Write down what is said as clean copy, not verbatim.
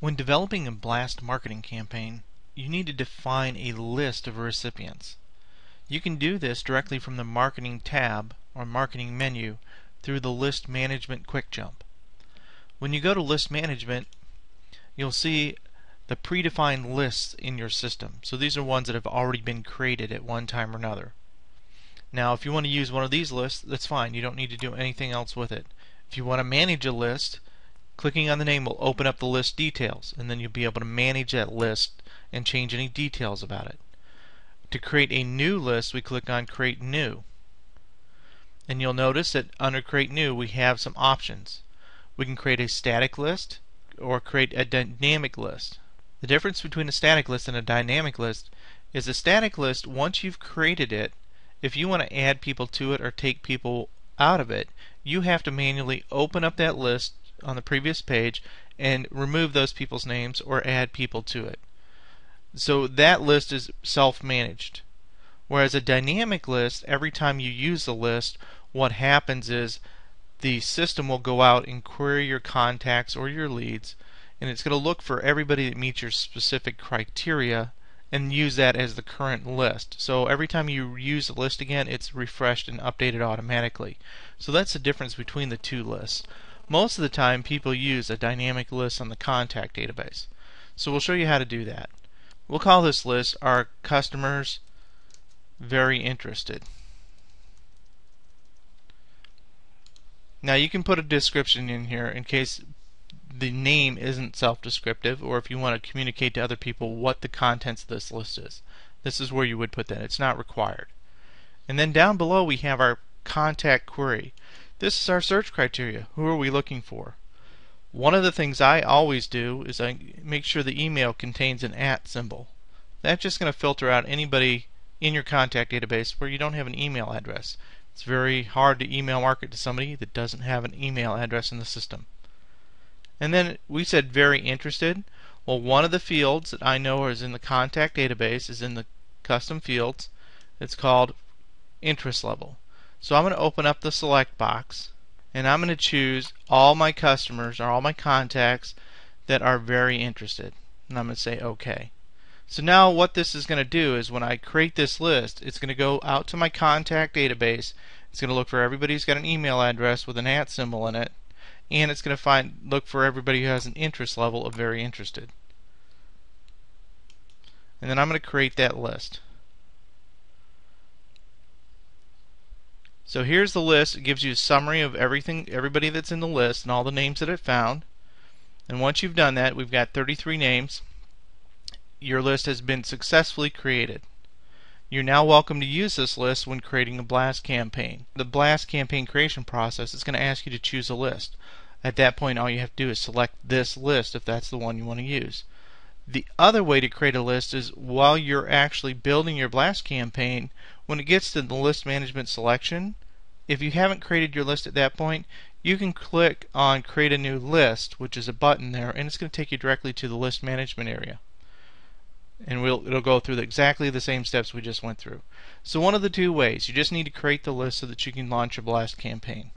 When developing a blast marketing campaign, you need to define a list of recipients. You can do this directly from the Marketing tab or Marketing menu through the List Management Quick Jump. When you go to List Management, you'll see the predefined lists in your system. So these are ones that have already been created at one time or another. Now if you want to use one of these lists, that's fine. You don't need to do anything else with it. If you want to manage a list, clicking on the name will open up the list details, and then you'll be able to manage that list and change any details about it. To create a new list, we click on Create New. And you'll notice that under Create New we have some options. We can create a static list or create a dynamic list. The difference between a static list and a dynamic list is a static list, once you've created it, if you want to add people to it or take people out of it, you have to manually open up that list on the previous page and remove those people's names or add people to it. So that list is self-managed. Whereas a dynamic list, every time you use the list, what happens is the system will go out and query your contacts or your leads, and it's going to look for everybody that meets your specific criteria and use that as the current list. So every time you use the list again, it's refreshed and updated automatically. So that's the difference between the two lists. Most of the time people use a dynamic list on the contact database. So we'll show you how to do that. We'll call this list our customers very interested. Now you can put a description in here in case the name isn't self-descriptive, or if you want to communicate to other people what the contents of this list is. This is where you would put that. It's not required. And then down below we have our contact query. This is our search criteria. Who are we looking for? One of the things I always do is I make sure the email contains an @ symbol. That's just going to filter out anybody in your contact database where you don't have an email address. It's very hard to email market to somebody that doesn't have an email address in the system. And then we said very interested. Well, one of the fields that I know is in the contact database is in the custom fields. It's called interest level. So I'm going to open up the select box and I'm going to choose all my customers or all my contacts that are very interested, and I'm going to say OK. So now what this is going to do is when I create this list, it's going to go out to my contact database. It's going to look for everybody who's got an email address with an @ symbol in it, and it's going to look for everybody who has an interest level of very interested. And then I'm going to create that list. So here's the list. It gives you a summary of everybody that's in the list and all the names that it found. And once you've done that, we've got 33 names. Your list has been successfully created. You're now welcome to use this list when creating a blast campaign. The blast campaign creation process is going to ask you to choose a list. At that point, all you have to do is select this list if that's the one you want to use. The other way to create a list is while you're actually building your blast campaign, when it gets to the list management selection, if you haven't created your list at that point, you can click on create a new list, which is a button there, and it's going to take you directly to the list management area. And it'll go through exactly the same steps we just went through. So one of the two ways, you just need to create the list so that you can launch a blast campaign.